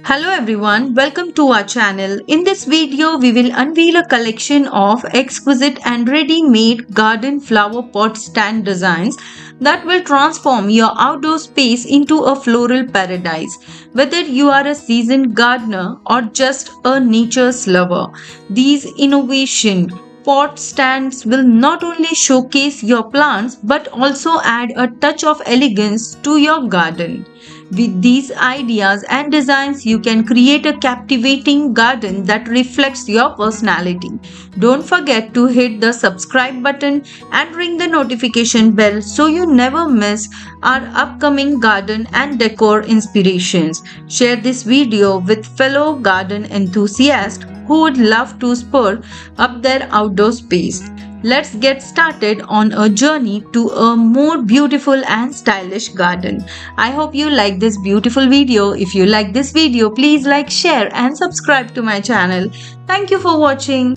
Hello everyone, welcome to our channel. In this video, we will unveil a collection of exquisite and ready-made garden flower pot stand designs that will transform your outdoor space into a floral paradise. Whether you are a seasoned gardener or just a nature's lover, these innovation pot stands will not only showcase your plants but also add a touch of elegance to your garden. With these ideas and designs, you can create a captivating garden that reflects your personality. Don't forget to hit the subscribe button and ring the notification bell so you never miss our upcoming garden and decor inspirations. Share this video with fellow garden enthusiasts who would love to spur up their outdoor space. Let's get started on a journey to a more beautiful and stylish garden. I hope you like this beautiful video. If you like this video, please like, share and subscribe to my channel. Thank you for watching.